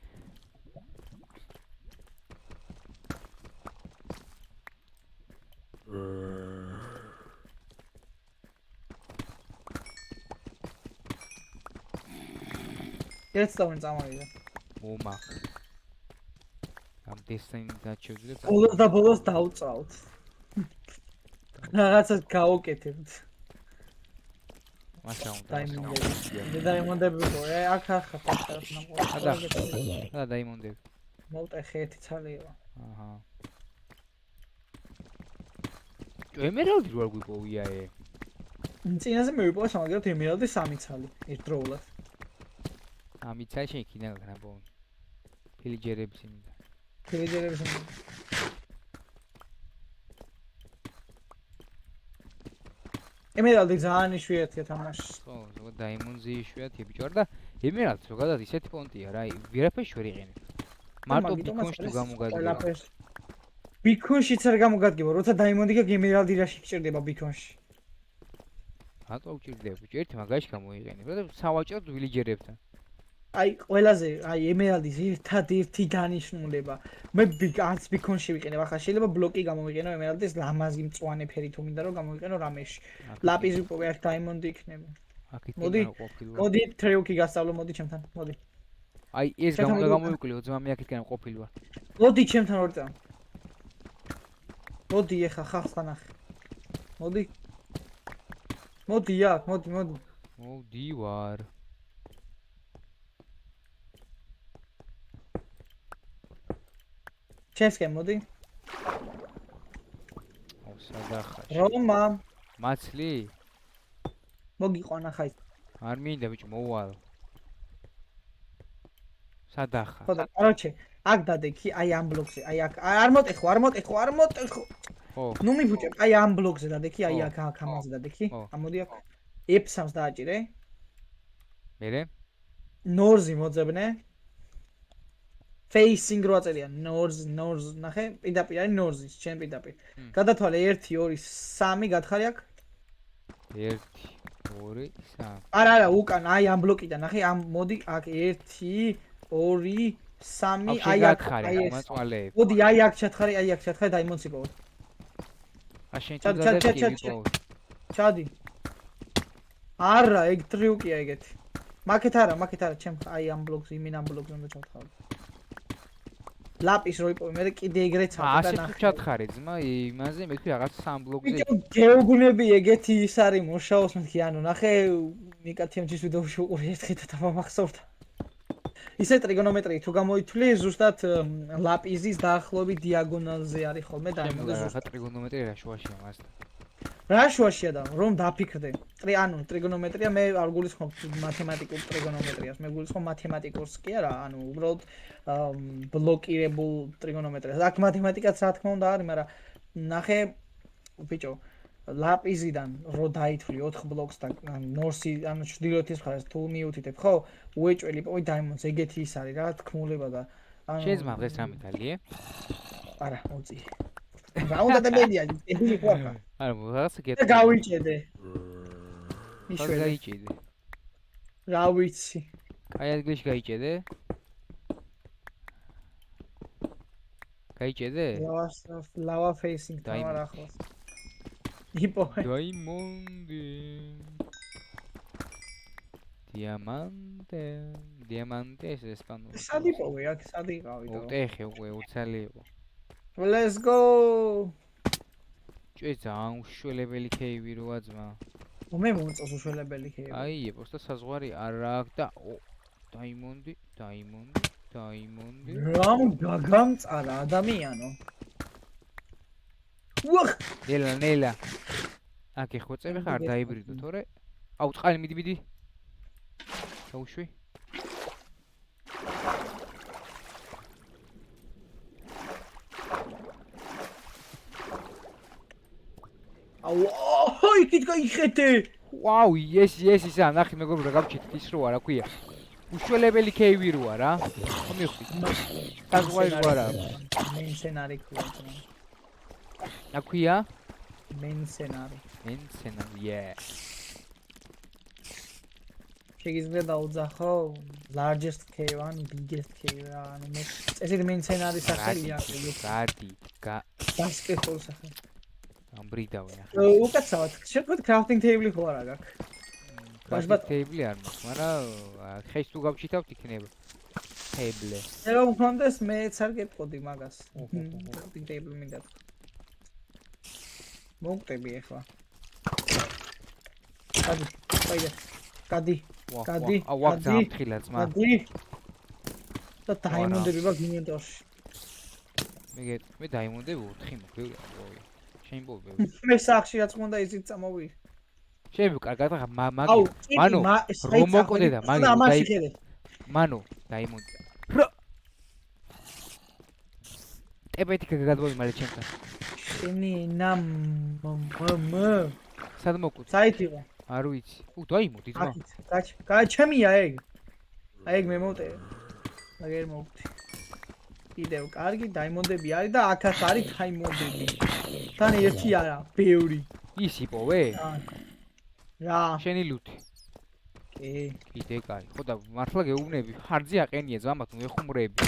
ერთ დავენ წამოვიდა. მომახ. ამ დესტინი დაჩევდი და ბოლოს და ბოლოს დავწავთ. რაღაცას გავუკეთებთ. მასა უნდა. დაიმონდები ხო? აქ ხაფავს ნაყოლ. და დაიმონდები. მოვტეხე ერთი ცალია. აჰა. ემერალდი რო არ გვიპოვია ე. წინაზე მე ვიპოვა სამაგერად ემერალდი 3 ცალი ერთდროულად. ამიცა შენ იქიდან გაგნაბო. ფილიჯერებს იმდა. ფილიჯერებს ემერალდი ძალიან იშვიათია თამაში. ხო, ზოგადად დაიმონზე იშვიათია ბიჭო, და ემერალდი ზოგადად ისეთი პონტია რა, ვერაფერს ვერ იყენებ. მარტო ბიკონში თუ გამოგადგება. ბიკონშიც არ გამოგადგება, როცა დაიმონდი და ემერალდი რაში გჭირდება ბიკონში. რატო უჭირდება ბიჭო? ერთი მაგაში გამოიყენებ, და სავაჭროდ ვილიჯერებთან. აი ყველაზე აი ემერალდის ერთადერთი დანიშნულება მე არც ბიკონში ვიყენებ, ახლა შეიძლება ბლოკი გამოვიყენო ემერალდის ლამაზი მწვანე ფერი თუ მინდა რომ გამოვიყენო რამეში. ლაპიზი უპოვე არ დაიმონდი იქნება. მოდი, მოდი ტრიუკი გასწავლო, მოდი ჩემთან, მოდი. აი ეს გამოვიკვლიო, ძმა მე აქეთკენ ყოფილი ვარ. მოდი ჩემთან ორ წამ. მოდი ეხა ხახს თანახე. მოდი. მოდი აქ, მოდი, მოდი. მოდი ვარ. ჩემსკენ მოდი. ო სადახა. რომა. მაცლი? მოგიყვანა ხაი. არ მინდა ბიჭო, მოვალ. სადახა. ხო და კაროჩე, აქ დადექი, აი ამ ბლოკზე, აი აქ. არ მოტეხო, არ მოტეხო, არ მოტეხო. ხო. ნუ მიფუჭებ, აი ამ ბლოკზე დადექი, აი აქ ამაზე დადექი. ამოდი აქ. F3-ს დააჭირე. მერე? ნორზი მოძებნე. Facing რო აწერია, ნორზ, ნახე, პირდაპირ არის ნორზის, ჩემ პირდაპირ. გადათვალე 1 2 3 გათხარი აქ. 1 2 3. არა, უკან, აი ამ ბლოკიდან, ნახე, ამ მოდი აქ 1 2 3 აი აქ, აი ეს. მაწვალეები. მოდი აი აქ ჩათხარი, აი აქ ჩათხარი დაიმონცი პოვე. ა შენ წადადები. ჩადი. არა, ეგ ტრიუკია ეგეთი. მაკეთ არა, ჩემ აი ამ ბლოკზე, იმენ ამ ბლოკზე უნდა ჩავთხარი. ლაპის რო იპოვე, მე კიდე ეგრეც ახლა და ნახე. ასე თუ ჩათხარი ძმა, იმაზე მე თქვი რაღაც 3 ბლოკზე. ბიჭო, გეოგნები ეგეთი ის არის მოშაოს მეთქი, ანუ ნახე, მიკათემჯის ვიდეოში უყური ერთხელ და დამახსოვრდა. ისე ტრიგონომეტრია თუ გამოითვლი, ზუსტად ლაპიზის დაახლოებით დიაგონალზე არის ხოლმე დაიმონდა ზუსტად. რა ტრიგონომეტრია რა შუაშია მასთან. რა შუაშია და რომ დაფიქრდე. ანუ ტრიგონომეტრია მე არ გულისხმობ მათემატიკურ ტრიგონომეტრიას, მე გულისხმობ მათემატიკურს კი არა, ანუ უბრალოდ ბლოკირებულ ტრიგონომეტრიას. აქ მათემატიკაც რა თქმა უნდა არის, მაგრამ ნახე ბიჭო, ლაპიზიდან რო დაითვლი 4 ბლოკს და ნორსი, ანუ ჩრდილოეთის მხარეს თუ მიუთითებ, ხო? უეჭველი პოვი დაიმონს, ეგეთი ის არის რა თქმულება და ანუ შეიძლება დღეს რა მეტალიე? არა, მოწი. რა უნდა დაბედია, ეგ იყო ახლა. არა, რაღაცა გეტყვი. გავიჭედე. ისე გაიჭედე. რა ვიცი. აი ადგილში გაიჭედე? გაიჭედე? ლავა ფეისინგ თამარ ახლოს. იპოვე. დაიმონდი. Diamante ეს ესპანური. სად იპოვე აქ, სად იყავი და? უტეხე უკვე უცალი იყო. Let's go. ჭე ძალიან უშველებელი ქეივი როა ძმა. მე მომწონს უშველებელი ქეივი. აი, просто საზღვარი არ აქვს და დაიმონდი. რამ გაგამწარა ადამიანო. უახ! ნელა. აქ ეხოწები ხარ დაიბრიდო, თორე აუ წყალი მიდი. დაუშვი. აუ, იქით გაიხედე. ვაუ, ეს ისა, ნახე მეგობრებო, გავჩით ის როა, რა ქვია. უშველებელი ქეივი როა რა. ხომ მივხვდი. საზღვარი როა რა. მენ სცენარი ქვია. რა ქვია? მენ სცენარი. შეგიძლია დაუძახო largest cave ან biggest cave რა, ანუ მე წესით მენ სცენარის სახელია. გასკეთო სახე. ამბრიდავე ახლა. უკაცრავად, შეგვიძლია crafting table ხო არა გაქვს? crafting table არ მაქვს, მაგრამ ხეს თუ გავჩითავთ იქნება. table. რა მქონდეს მეც არ გეტყოდი მაგას. crafting table მინდა. მოვკვდები ახლა. გადი. აუ, დამთხილა ძმა. და დაიმონდები ბა გინენტორში. მე დაიმონდები 4 მოგვია. შენ ბობე. მე სახში რაც მონდა ისიც წამოვი. შენ კარგად მაგი. მანო, რომ მოკოდე და მაგი. მანო, დაიმონდი. ტებეთი გაგადვები მალე ჩემთან. შენი ნამ სად მოკუდ? საით იყო? არ ვიცი. დაიმოდი ძმა. გაჩემია ეგ. აი ეგ მე მოვტე. აგერ მოვტი. კიდევ კარგი დაიმონდები არის და აქაც არის დაიმონდები. თან ერთი არა, ბევრი. ის იპოვე? რა. შენი ლუთი. კი. კიდე კაი. ხო და მართლა გეუბნები, ხარჯი აყენია ზამათ მეხუმრები.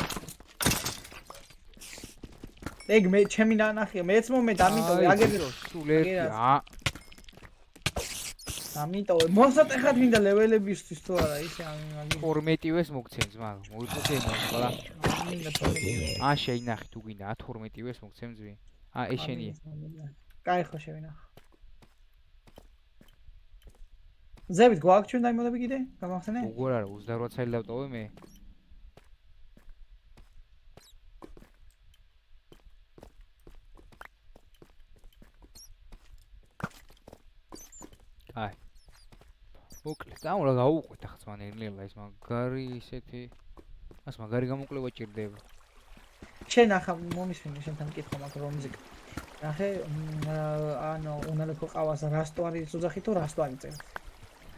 ეგ მე ჩემი ნანახია, მეც მომე დამიტოვე, აგერ სულ ერთია. დამიტოვე. მოსატეხად მინდა ლეველებისთვის თუ არა, ისე ამი 12-ვეს მოგცემ ძმა. მოიწოდე მოყოლა. მინდა 12. შეინახი თუ გინდა 12-ვეს მოგცემ ძვი. ეს შენია. კაი ხო შევინახე. ზევით გვაქვს ჩვენ დაიმონდები კიდე? გამახსენე? უგორ არა, 28 წელი დავტოვე მე. აი. მოკლედ, რა გაუყვეთ ახლა ზმანერნელა ის მაგარი ისეთი. ას მაგარი გამოკლება ჭირდება. შენ ახლა მომისმინე შენთან მკითხვა მაგ რომზიკ. ნახე, ანუ უნალექო ყავას რასტვარი ზუძახი თუ რასტვარი წელი.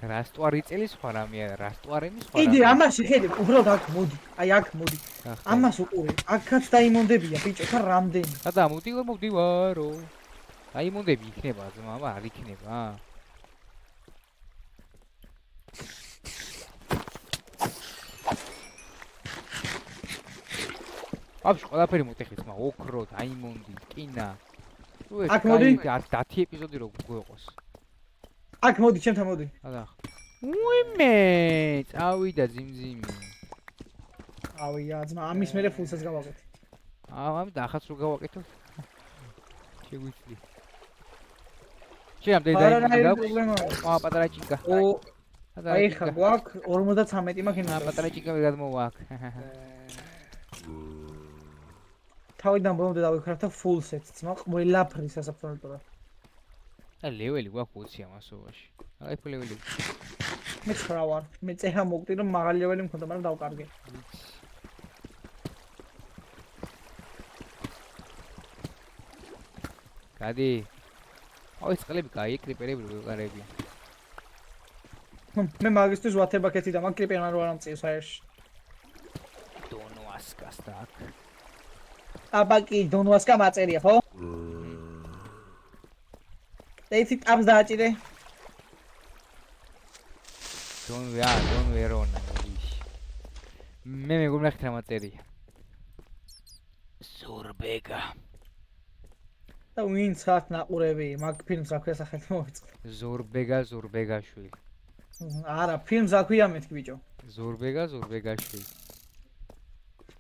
რასტვარი წელი სხვა რამეა, რასტვარემი სხვა. იდი, ამაში ხედე, უბრალოდ აქ მოდი. აი აქ მოდი. ამას უყურე. აქაც დაიმონდებია ბიჭო, თან რამდენი. და მოვდივარო. დაიმონდები იქნება ძმა, არ იქნება. აბშ ყველაფერი მოტეხი ძმა, ოქრო, დაიმონდი, კინა. აქ მოდი. 10 ეპიზოდი რო გვეყოს. აქ მოდი, ჩემთან მოდი. ადა. უიმე, წავიდა ძიმძიმი. ავია, ძმა, ამის მერე ფულსაც გავაკეთე. ამით ახაც რო გავაკეთო. შეგვიწდი. შენ ამდენი დაიმონდი. პატარა ჭიკა. აი ხა გვაქვს 53 მაქვს იმენა. პატარა ჭიკა ვერ გადმოვა აქ. თავიდან ბოლომდე დავიქრათ full set-ს, ძმა, ყველაფერი სასაფრთხოა. და ლეველი გვაქვს 20 ამასობაში. აი ფ ლეველი. მე 9 ვარ. მე წეჰა მოვკდი რომ მაღალი ლეველი მქონდა, მაგრამ დავკარგე. გადი. აი წყლები კაი, კრიპერები ვიყარები. მე მაგისტრის ვათება კეთი და მაგ კრიპერმა რო არ ამწიოს აერში. დონოასკას და აქ. აბაკი დონოასკა მაწერია, ხო? ეცი ტაბს დააჭირე. დონ ვერონა. მე მეგონა ხთა მაწერია. ზურბეგა. და ვინ ხართ ნაყურები, მაგ ფილმს რა ქვია სახელი მოვიწყე. ზურბეგა შვილი. არა, ფილმს აქვია მეთქი ბიჭო. ზორბეგაშვილი.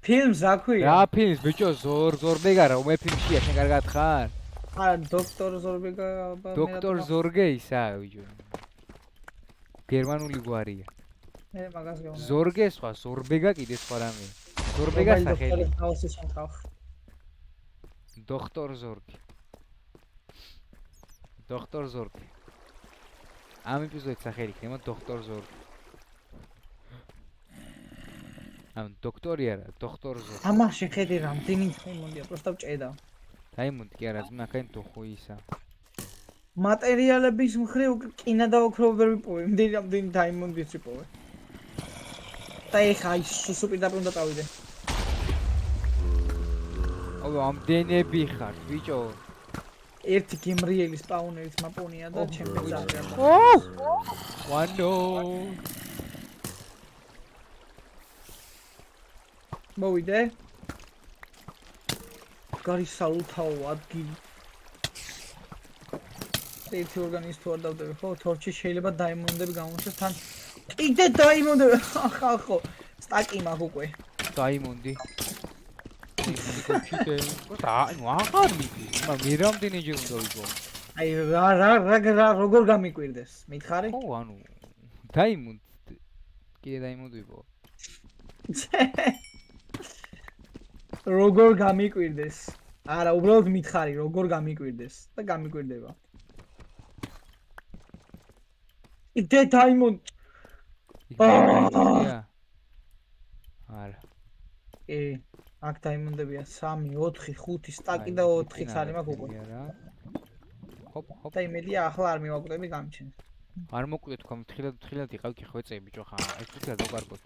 ფილმს აქვია. რა ფილმს ბიჭო ზორბეგა რა უმე ფილმშია შენ კარგად ხარ? არა, დოქტორ ზორბეგა დოქტორ ზორგე ისა ბიჭო. გერმანული გვარია. მე მაგას გავუნა. ზორგე სხვა, ზორბეგა კიდე სხვა რამე. ზორბეგა სახელი. დოქტორ ზორგი. დოქტორ ზორგი. ამ ეპიზოდის სახელი იქნება დოქტორ ზორგი. ამ დოქტორი არა, დოქტორ ზორგი. ამაში ხედი რამდენი დაიმონდია, პროსტა ჭედა. დაიმონდი კი არა, ზმა კაინ თოხო ისა. მატერიალების მხრივ კინა და ოქრო ვერ ვიპოვე, რამდენი დაიმონდიც ვიპოვე. და ეხა ის სუპირდაპირ უნდა წავიდე. ო, ამდენები ხარ, ბიჭო. ერთი გემრიელი სპაუნერის მაპონია და ჩემს ზარია. ვანო. მოვიდე. გარი საულთაო ადგილი. ერთი ორგანიზმი თუ არ დავდები, ხო, თორჩი შეიძლება დაიმონდები გამოჩეს თან. კიდე დაიმონდები. ხო. სტაკი მაქვს უკვე. დაიმონდი. ჩიტე. ანუ აღარ მიდი. მე რამდენიჯერ უნდა ვიყო? აი რა როგორ გამიკვირდეს? მითხარი? ხო, ანუ დაიმონდ. კიდე დაიმონდი ვიყო. როგორ გამიკვირდეს? არა, უბრალოდ მითხარი, როგორ გამიკვირდეს და გამიკვირდება. იდე დაიმონდ. არა. აქ დაიმონდებია 3, 4, 5 სტაკი და 4 ცალი მაქვს უკვე. ჰოპ. და იმედია ახლა არ მივაკვდები გამჩენს. არ მოკვდე თქვა მთლად იყავ კი ხვეწე ბიჭო ხა. ეს თვითონ დავკარგოთ.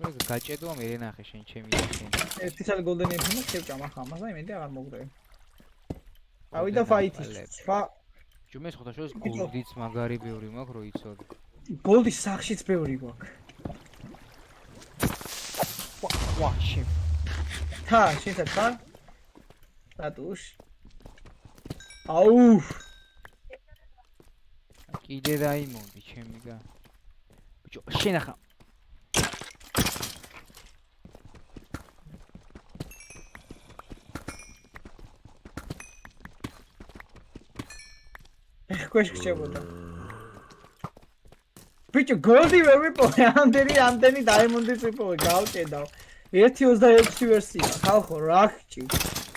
ეგ გაჭედოა მე ნახე შენ ჩემი და შენ. ერთი ცალი გოლდენი ეფინა შევჭამ ახლა ამას და იმედი აღარ მოგდები. ავიდა ფაითი. სხვა ჯუმეს ხოთა შოს გოლდიც მაგარი ბევრი მაქვს რო იცოდი. გოლდის სახშიც ბევრი გვაქვს. ვაჩი. თა, შეიძლება თა? რატუშ? აუ! კიდე დაიმონდი ჩემი გა. ბიჭო, შენ ახლა ქვეშ გჭებოდა. ბიჭო, გოლდი ვერ ვიპოვე, ამდენი დაიმონდიც ვიპოვე, გავჭედავ. 1.26 ვერსია, ხალხო, რა ხჭი.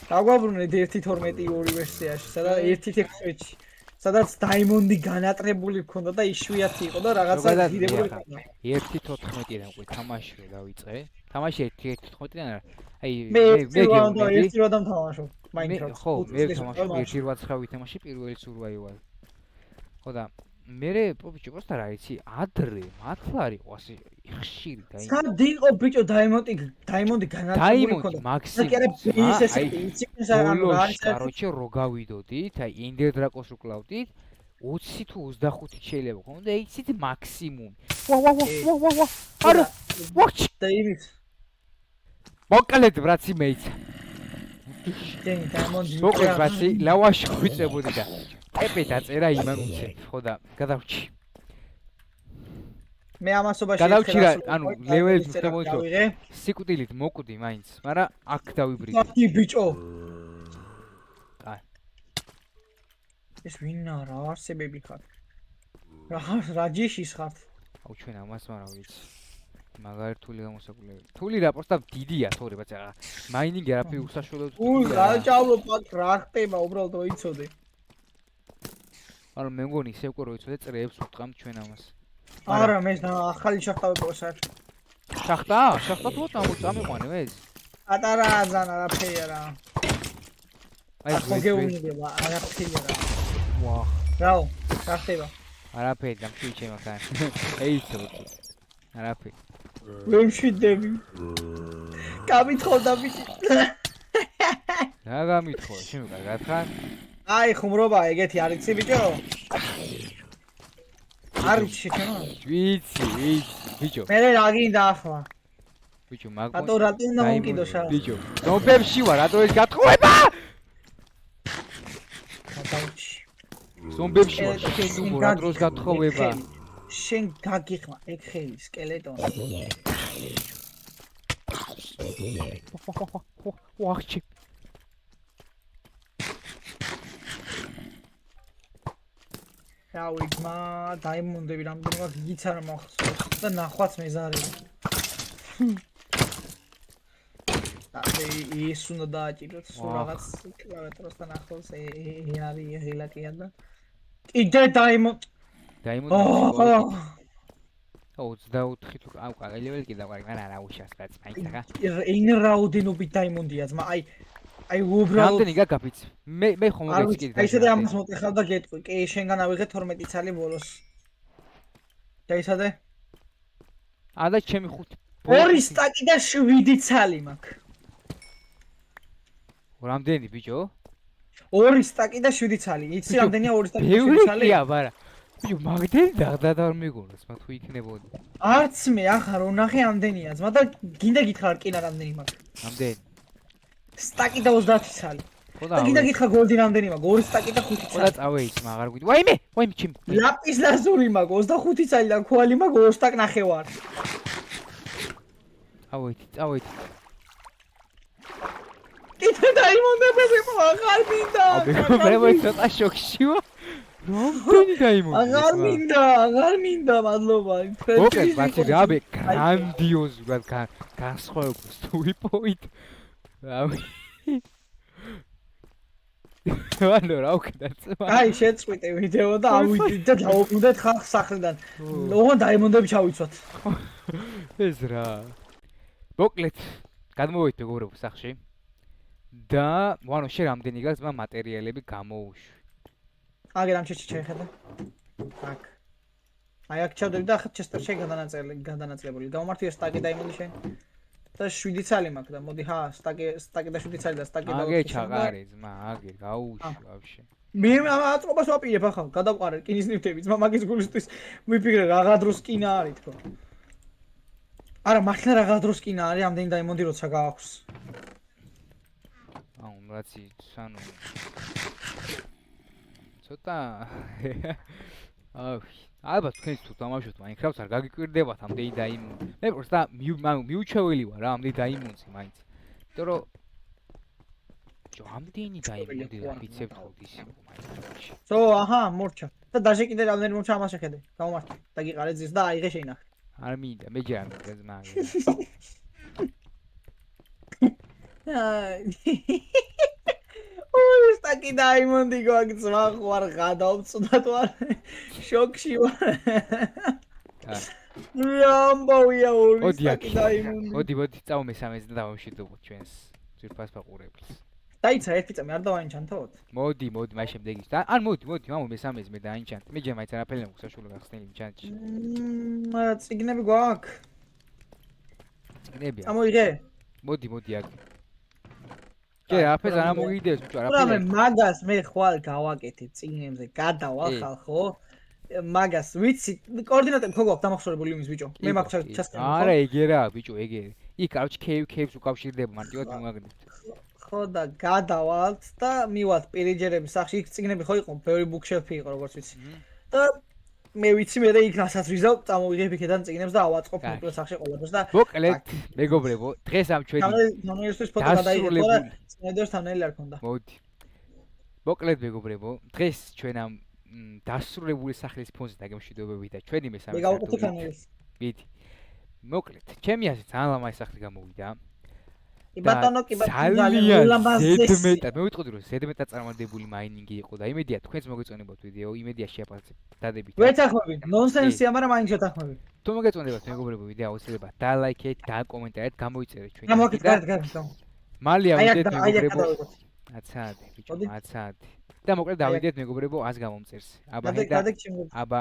დაგვაბრუნეთ 1.12 ორი ვერსიაში, სადაც 1.16-ში. სადაც დაიმონდი განატრებული ჰქონდა და იშვიათი იყო და რაღაცა დიდებული ჰქონდა. 1.14 და უკვე თამაში დავიწყე. თამაში 1.14-დან არა. აი მე გეუბნები 1 როდამ თამაშობ Minecraft. ხო, მე თამაშობ 1.8 თამაში პირველი survival. ხო და მე ბიჭო პროსტა რა იცი ადრე მართლარი ყო ასე ხშირი დაიმონდი. სად იყო ბიჭო დაიმონდი განატრებული ჰქონდა. მაქსიმუმ კაროჩე რო გავიდოდით, აი Ender Dragon-ს რო კლავდით, 20 თუ 25 შეიძლება ხონდა, იცით მაქსიმუმი. ვა. არა. ვაჩ. და იმის. მოკლედ ბრაცი მეიცა. დენი დაიმონდი. მოკლედ ბრაცი ლავაში ხვიწებოდი და ეპე დაწერა იმან უცებ, ხო და გადავჭი. მე ამასობაში გადავჭი რა, ანუ ლეველით მოხდებოდა. სიკვდილით მოკვდი მაინც, მაგრამ აქ დავიბრიდი. აი ბიჭო. აი. ეს ვინა რა არსებები ხარ? რა ჯიშის ხართ? აუ ჩვენ ამას მაგრამ ვიცი. მაგარი რთული გამოსაკვლელი. რთული რა, პროსტა დიდია თორე ბაცა. მაინინგი არაფერი უსაშველოდ. რა ჭავლო პაკ რა ხტება უბრალოდ მოიცოდე. არა მე მგონი ისე უკვე რო იცოდე წრეებს უტყამთ ჩვენ ამას. არა მე ახალი შახტა ვიყოს არ. შახტა? შახტა თუ წამიყვანე ეს? ატარა აზან არაფერი არა. აი მოგეუბნება არაფერი არა. ვა. რაო, რა ხდება? არაფერი დამშვიდე მაგან. ეიცო. არაფერი. ვერ მშვიდები. გამითხოდა ბიჭი. რა გამითხო? შენ კარგად ხარ? აი ხუმრობა ეგეთი არ იცი ბიჭო? არ იცი შენ? ვიცი, ბიჭო. მე რა გინდა ახლა? ბიჭო, მაგ რატო უნდა მომკიდო შა? ბიჭო, ნომბერში ვარ, რატო ეს გათხოვება? გადავჭი. ზომბებში ვარ, შენ უბრალოდ რა დროს გათხოვება. შენ გაგიხმა ეგ ხელი სკელეტონი. ვახჩი. რავი ძმა, დაიმონდები რამდენად გიც არ მახსოვს და ნახვაც მეზარი. ის უნდა დააჭიროთ სულ რაღაც კლავიატურასთან ახლოს არის ღილაკია და კიდე დაიმონდები. 24 თუ აუ კაგელებელი კიდე ვარ, მაგრამ არა უშავს რაც მაინც რა. ეინ რაოდენობით დაიმონდია ძმა, აი უბრალოდ რამდენი გაგაფიც? მე ხომ მოგეცი კიდე. აი შედე ამას მოტეხავ და გეტყვი. კი, შენგან ავიღე 12 ცალი ბოლოს. დაისადე? და ჩემი 5 2 სტაკი და 7 ცალი მაქვს. რამდენი ბიჭო? 2 სტაკი და 7 ცალი. იცი რამდენია 2 სტაკი და 7 ცალი? ბევრია, არა. ბიჭო, მაგდენი დაღდად არ მეგონოს, მათ თუ იქნებოდი. არც მე ახლა რო ნახე ამდენია ძმა და გინდა გითხრა რკინა რამდენი მაქვს. რამდენი? სტაკი და 30 ცალი. და გინდა გითხრა გოლდი რამდენი მაქვს? 2 სტაკი და 5 ხოდა ცალი. წავეიც მაგარ გვიდი. ვაიმე ჩემ. ლაპის ლაზური მაქვს 25 ცალი და ქვალი მაქვს 2 სტაკ ნახევარი. წავეით. კიდე დაიმონდებები აღარ მინდა. მე ცოტა შოქში ვარ. რამდენი დაიმონდა? აღარ მინდა, მადლობა. მოკლედ, ბაცი, რაბე, გრანდიოზულად განსხვავებს თუ ვიპოვით. რავი. ანუ რა უკეთა წვა. აი, შეწყვიტე ვიდეო და ავიდით და დავუკვირდეთ ხალხს სახლიდან. ოღონდ დაიმონდები ჩავიცვათ. ეს რა. მოკლედ, გადმოვიდეთ მეგობრებო სახლში. და, ანუ შენ რამდენი გაქვს მატერიალები გამოუშვი. აგერ ამ ჩეჩი შეხედა. აქ. აი აქ ჩავდები და ახლა ჩესტერში გადანაწილებული. გამომართია სტაკი დაიმონდი შენ. და 7 ცალი მაქვს და მოდი სტაკი და 7 ცალი და სტაკი და აგერ ჩაყარე ძმა, აგერ გაუშვი ვაფშე. მე აწყობას ვაპირებ ახლა, გადავყარე რკინის ნივთები ძმა, მაგის გულისთვის მიფიქრე რაღა დროს რკინა არის თქო. არა, მართლა რაღა დროს რკინა არის, ამდენი დაიმონდი როცა გააქვს. რაცი სანუ ცოტა ალბათ თქვენს თუ თამაშობთ Minecraft-ს არ გაგიკვირდებათ ამდენი დაიმონდი. მე პროსტა მიუჩვეველი ვარ რა ამდენი დაიმონდი მაინც. იმიტომ რომ ამდენი დაიმონდი და ვიცებ თქო ისე Minecraft-ში. აჰა, მორჩა. და დაჟე კიდე რამდენი მორჩა ამას შეხედე. გამომართე და გიყარე ძის და აიღე შეინახე. არ მინდა, მე ჯერ არ მინდა ძმა. ოი სტაკი დაიმონდი გაგწვა ხوار გადავწვდათ ვარ შოქში ვარ ამბავია ორი სტაკი დაიმონდი მოდი წავ მესამეზე და დავამშვიდობოთ ჩვენს ძირფას ფაყურებელს დაიცა ერთი წამი არ დავაინჩანთოთ მოდი მას შემდეგ ის ან მოდი მამო მესამეზე მე დაინჩანთ მე ჯერ მაინც არაფერი არ მაქვს საშუალო გახსნილი ჩანჩი წიგნები გვაქვს წიგნები ამოიღე მოდი აქ ჯერ აფეს არ მოგიდეს ბიჭო არაფერი. რა მე მაგას მე ხვალ გავაკეთე წიგნებზე გადავალ ხო? მაგას ვიცი კოორდინატები ხო გვაქვს დამახსოვრებული იმის ბიჭო. მე მაქვს ჩასკანი. არა ეგერა ბიჭო ეგერე. იქ კაროჩ კეივს უკავშირდება მარტივად მივაგნებთ. ხო და გადავალთ და მივალთ პირიჯერების სახში იქ წიგნები ხო იყო ბევრი ბუქშელფი იყო როგორც ვიცი. და მე ვიცი მე იქ რასაც ვიზავ წამოვიღებ იქიდან წიგნებს და ავაწყობ მოკლედ სახში ყოველდღეს და მოკლედ მეგობრებო დღეს ამ ჩვენი ნონერისთვის ფოტო გადაიღე და წინადებს თამნელი არ ქონდა მოდი მოკლედ მეგობრებო დღეს ჩვენ ამ დასრულებული სახლის ფონზე დაგემშვიდობებით და ჩვენი მესამე მე გავუკეთე თამნელს მიდი მოკლედ ჩემი აზრით ძალიან ლამაზი სახლი გამოვიდა ბატონო კი ზედმეტად მე ვიტყოდი რომ ზედმეტად წარმართებული მაინინგი იყო და იმედია თქვენც მოგეწონებათ ვიდეო იმედია შეაფასებთ დადებით ვეთახმები ნონსენსია მაგრამ მაინც შეთახმები თუ მოგეწონებათ მეგობრებო ვიდეო აუცილებლად დალაიქეთ და კომენტარით გამოიწერეთ ჩვენი მალე ავიდეთ მეგობრებო აცადი ბიჭო აცადი და მოკლედ დავიდეთ მეგობრებო ას გამომწერს აბა